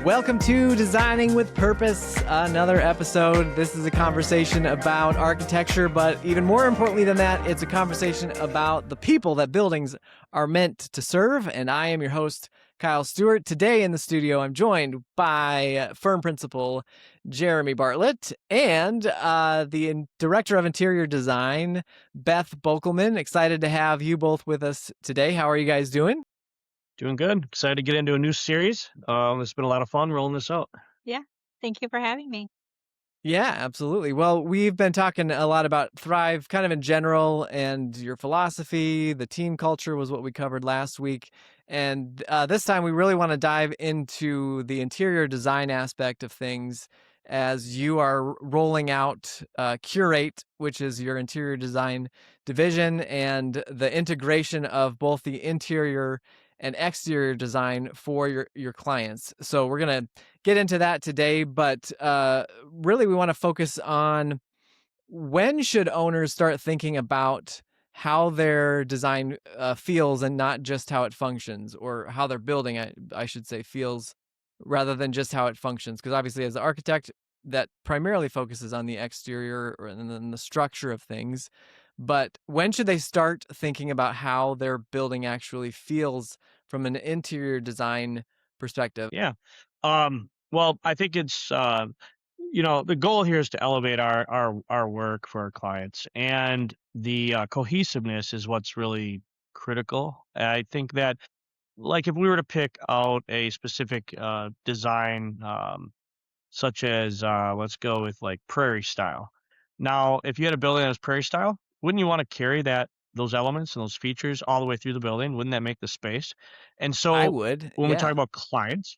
Welcome to Designing with Purpose, another episode. This is a conversation about architecture, but even more importantly than that, it's a conversation about the people that buildings are meant to serve. And I am your host, Kyle Stewart. Today in the studio, I'm joined by firm principal Jeremy Bartlett and the Director of Interior Design, Beth Bockelman. Excited to have you both with us today. How are you guys doing? Doing good. Excited to get into a new series. It's been a lot of fun rolling this out. Yeah. Thank you for having me. Yeah, absolutely. Well, we've been talking a lot about Thrive kind of in general and your philosophy. The team culture was what we covered last week. And this time we really want to dive into the interior design aspect of things as you are rolling out Curate, which is your interior design division, and the integration of both the interior and exterior design for your clients. So we're going to get into that today, but really we want to focus on when should owners start thinking about how their design feels and not just how it functions, or how their building, I should say, feels rather than just how it functions. Because obviously as an architect, that primarily focuses on the exterior and then the structure of things. But when should they start thinking about how their building actually feels from an interior design perspective? Yeah. Well, I think it's the goal here is to elevate our work for our clients, and the cohesiveness is what's really critical. I think that, like, if we were to pick out a specific design, such as let's go with like prairie style. Now, if you had a building that was prairie style, wouldn't you want to carry those elements and those features all the way through the building? Wouldn't that make the space? And I so would, when we talk yeah. about clients,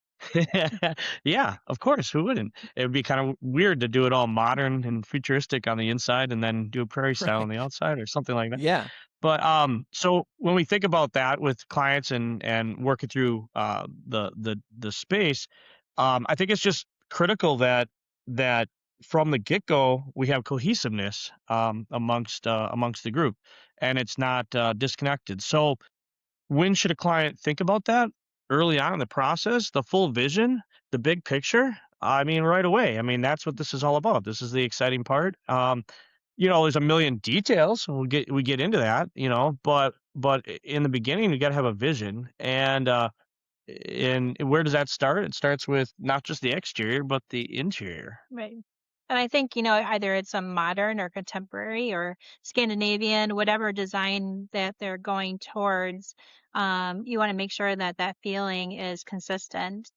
yeah, of course, who wouldn't? It would be kind of weird to do it all modern and futuristic on the inside and then do a prairie style on Right. the outside or something like that. Yeah. But so when we think about that with clients and working through the space, I think it's just critical that from the get go we have cohesiveness amongst the group, and it's not disconnected. So when should a client think about that? Early on in the process, the full vision, the big picture. I mean, right away. I mean, that's what this is all about. This is the exciting part. There's a million details. We get into that, but in the beginning, you got to have a vision, and where does that start? It starts with not just the exterior, but the interior. Right. And I think, either it's a modern or contemporary or Scandinavian, whatever design that they're going towards, you want to make sure that that feeling is consistent.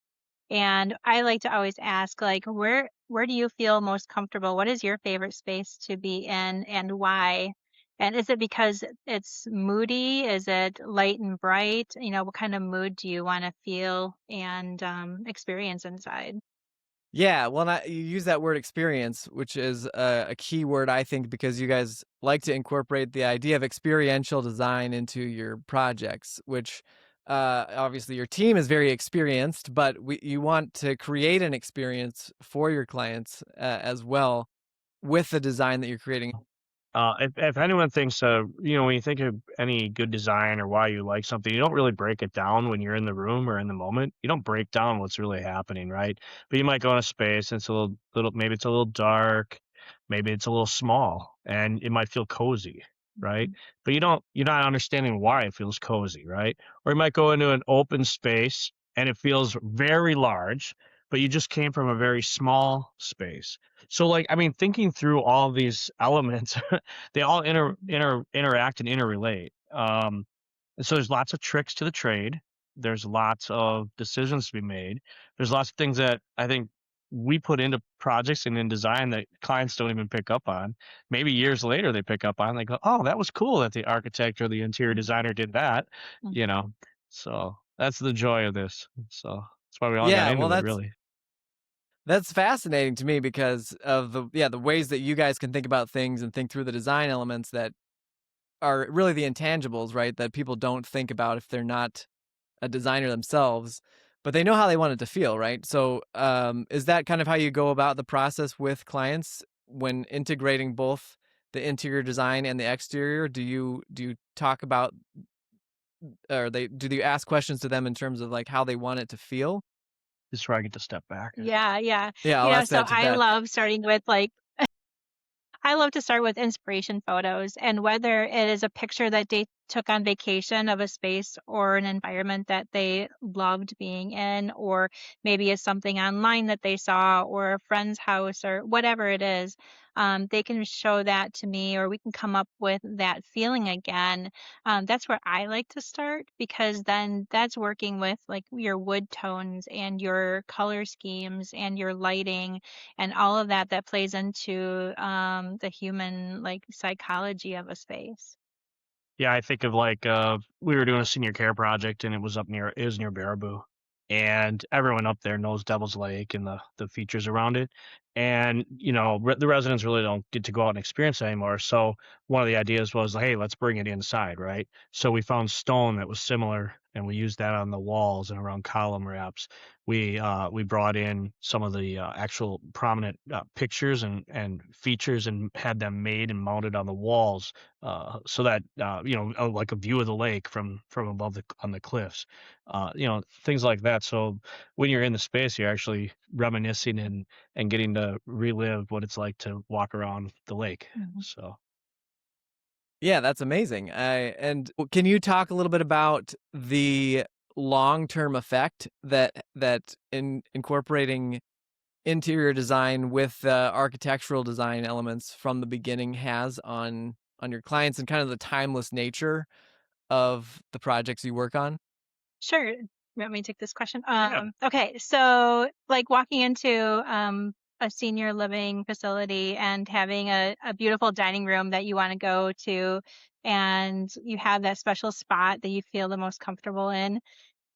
And I like to always ask, like, where do you feel most comfortable? What is your favorite space to be in and why? And is it because it's moody? Is it light and bright? What kind of mood do you want to feel and experience inside? Yeah, well, you use that word experience, which is a key word, I think, because you guys like to incorporate the idea of experiential design into your projects, which obviously your team is very experienced, but you want to create an experience for your clients as well with the design that you're creating. If anyone thinks, when you think of any good design or why you like something, you don't really break it down when you're in the room or in the moment. You don't break down what's really happening, right? But you might go in a space and it's a little, maybe it's a little dark, maybe it's a little small, and it might feel cozy, right? Mhm. But you're not understanding why it feels cozy, right? Or you might go into an open space and it feels very large, but you just came from a very small space. So, like, I mean, thinking through all these elements, they all interact and interrelate. And so there's lots of tricks to the trade. There's lots of decisions to be made. There's lots of things that I think we put into projects and in design that clients don't even pick up on. Maybe years later they pick up on. They go, "Oh, that was cool that the architect or the interior designer did that." You Mhm. know, so that's the joy of this. So that's why we all got Yeah, well, into it, really. that's fascinating to me because of the ways that you guys can think about things and think through the design elements that are really the intangibles, right? That people don't think about if they're not a designer themselves, but they know how they want it to feel, right? So, is that kind of how you go about the process with clients when integrating both the interior design and the exterior? Do you talk about, or do you ask questions to them in terms of like how they want it to feel? This is where I get to step back. Yeah, yeah. Yeah, You I'll know, ask so that to I Beth. love starting with I love to start with inspiration photos, and whether it is a picture that they took on vacation of a space or an environment that they loved being in, or maybe it's something online that they saw or a friend's house or whatever it is, they can show that to me or we can come up with that feeling again. That's where I like to start because then that's working with like your wood tones and your color schemes and your lighting and all of that that plays into the human like psychology of a space. Yeah, I think of like we were doing a senior care project and it was near Baraboo. And everyone up there knows Devil's Lake and the features around it. And the residents really don't get to go out and experience it anymore. So one of the ideas was, hey, let's bring it inside, right? So we found stone that was similar and we used that on the walls and around column wraps. We brought in some of the actual prominent pictures and features and had them made and mounted on the walls so that like a view of the lake from above on the cliffs, things like that. So when you're in the space, you're actually reminiscing and getting to relive what it's like to walk around the lake. Mhm. So Yeah, that's amazing. Can you talk a little bit about the long-term effect that in incorporating interior design with architectural design elements from the beginning has on your clients and kind of the timeless nature of the projects you work on? Sure. You want me to take this question? yeah, Okay, so like walking into a senior living facility and having a beautiful dining room that you want to go to, and you have that special spot that you feel the most comfortable in.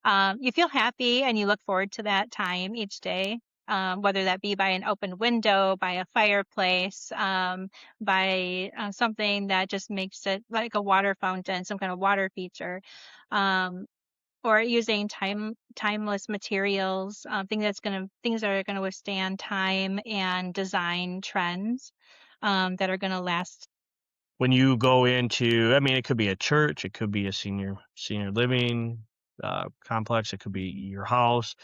You feel happy and you look forward to that time each day, whether that be by an open window, by a fireplace, by something that just makes it like a water fountain, some kind of water feature, um, or using timeless materials, things that are gonna withstand time and design trends, that are gonna last. when you go into, I mean, it could be a church, it could be a senior living complex, it could be your house.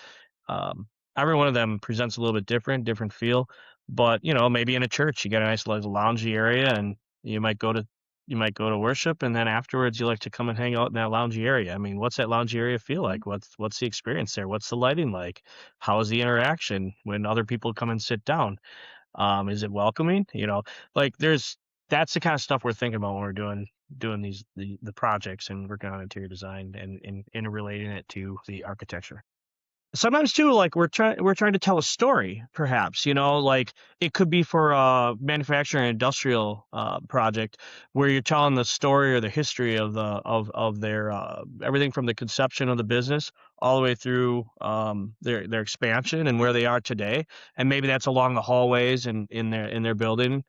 Um, every one of them presents a little bit different feel. But maybe in a church, you got a nice little loungy area, and you might go to you might go to worship, and then afterwards you like to come and hang out in that loungy area. I mean, what's that loungy area feel like? What's the experience there? What's the lighting like? How is the interaction when other people come and sit down? Is it welcoming? Like that's the kind of stuff we're thinking about when we're doing the projects and working on interior design and relating it to the architecture. Sometimes too, like we're trying to tell a story, perhaps, like it could be for a manufacturing industrial project where you're telling the story or the history of their everything from the conception of the business all the way through their expansion and where they are today. And maybe that's along the hallways and in their building.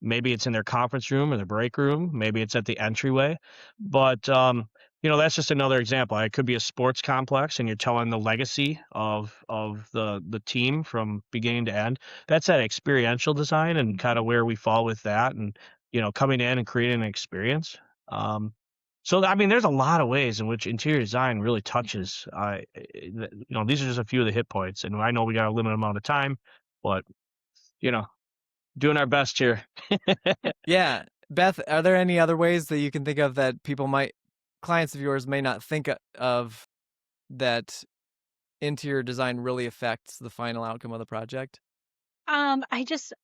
Maybe it's in their conference room or their break room. Maybe it's at the entryway. But that's just another example. It could be a sports complex, and you're telling the legacy of the team from beginning to end. That's that experiential design, and kind of where we fall with that, and coming in and creating an experience. So I mean, there's a lot of ways in which interior design really touches. These are just a few of the hit points, and I know we got a limited amount of time, but you know, doing our best here. Yeah. Beth, are there any other ways that you can think of that clients of yours may not think of that interior design really affects the final outcome of the project?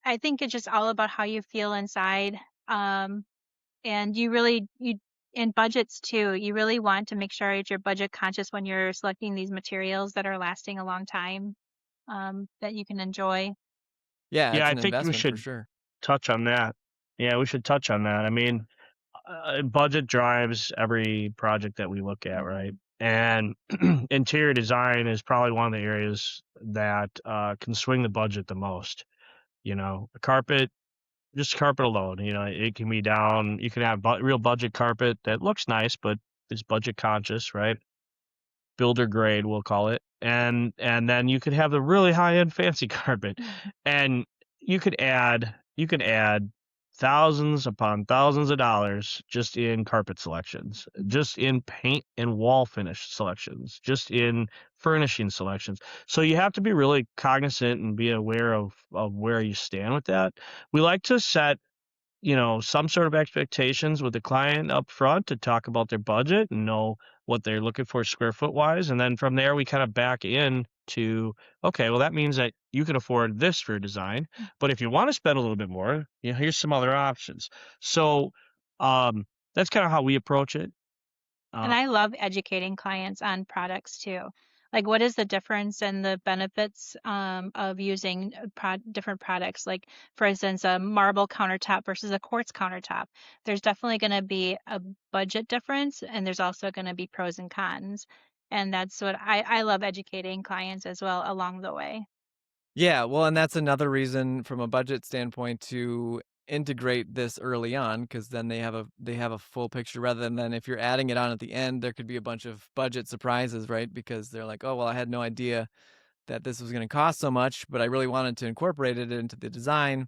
I think it's just all about how you feel inside. Um, and you really, you, in budgets too, you really want to make sure that you're budget conscious when you're selecting these materials that are lasting a long time, that you can enjoy. Yeah, Yeah, it's I an think we investment for should sure. touch on that. Yeah, we should touch on that. I mean, budget drives every project that we look at, right? Mhm. And interior design is probably one of the areas that can swing the budget the most. A carpet, just carpet alone, it can be down. You can have real budget carpet that looks nice, but is budget conscious, right? Builder grade, we'll call it. And then you could have the really high end fancy carpet, Mhm. and you could add thousands upon thousands of dollars just in carpet selections, just in paint and wall finish selections, just in furnishing selections. So you have to be really cognizant and be aware of where you stand with that. We like to set, some sort of expectations with the client up front to talk about their budget and know what they're looking for square foot wise. And then from there, we kind of back in to, okay, well, that means that you can afford this for design. But if you want to spend a little bit more, here's some other options. So that's kind of how we approach it. And I love educating clients on products too. Like, what is the difference and the benefits of using different products? Like, for instance, a marble countertop versus a quartz countertop. There's definitely going to be a budget difference, and there's also going to be pros and cons. And that's what I love educating clients as well along the way. Yeah, well, and that's another reason from a budget standpoint to integrate this early on, because then they have a full picture rather than if you're adding it on at the end, there could be a bunch of budget surprises, right? Because they're like, oh, well, I had no idea that this was going to cost so much, but I really wanted to incorporate it into the design.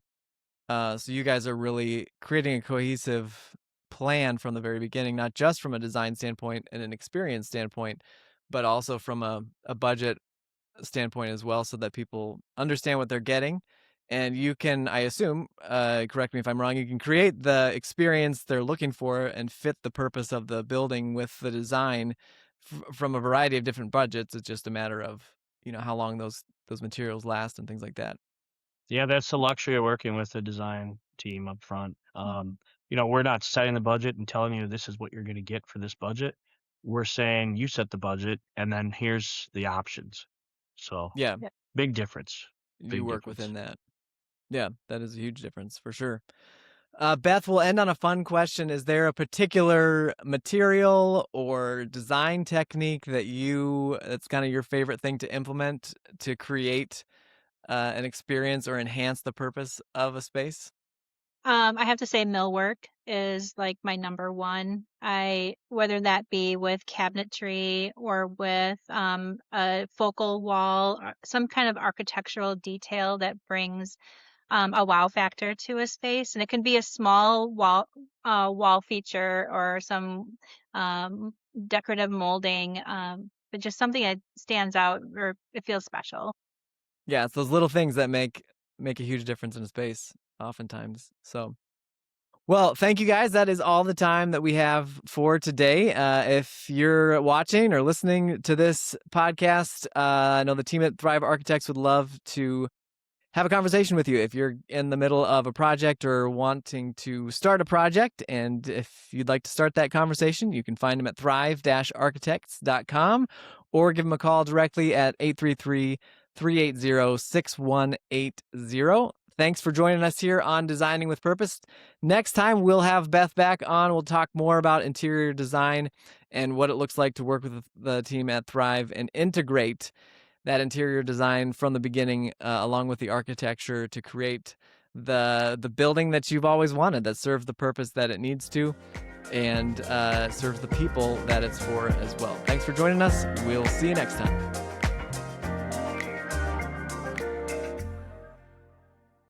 So you guys are really creating a cohesive plan from the very beginning, not just from a design standpoint and an experience standpoint, but also from a budget standpoint as well, so that people understand what they're getting. And you can, I assume, correct me if I'm wrong, you can create the experience they're looking for and fit the purpose of the building with the design from a variety of different budgets. It's just a matter of, how long those materials last and things like that. Yeah, that's the luxury of working with the design team up front. We're not setting the budget and telling you this is what you're going to get for this budget. We're saying you set the budget and then here's the options. So Yeah, Yeah. big difference. you Big work difference. within that. Yeah, that is a huge difference for sure. Beth, we'll end on a fun question. Is there a particular material or design technique that's kind of your favorite thing to implement to create an experience or enhance the purpose of a space? I have to say millwork is like my number one. Whether that be with cabinetry or with a focal wall, some kind of architectural detail that brings a wow factor to a space, and it can be a small wall feature or some um, decorative molding, but just something that stands out or it feels special. Yeah, it's those little things that make a huge difference in a space oftentimes. So, well, thank you guys. That is all the time that we have for today. If you're watching or listening to this podcast, I know the team at Thrive Architects would love to have a conversation with you if you're in the middle of a project or wanting to start a project. And if you'd like to start that conversation, you can find them at thrive-architects.com or give them a call directly at 833-380-6180. Thanks for joining us here on Designing with Purpose. Next time, we'll have Beth back on. We'll talk more about interior design and what it looks like to work with the team at Thrive and integrate that interior design from the beginning, along with the architecture, to create the building that you've always wanted, that serves the purpose that it needs to, and serves the people that it's for as well. Thanks for joining us. We'll see you next time.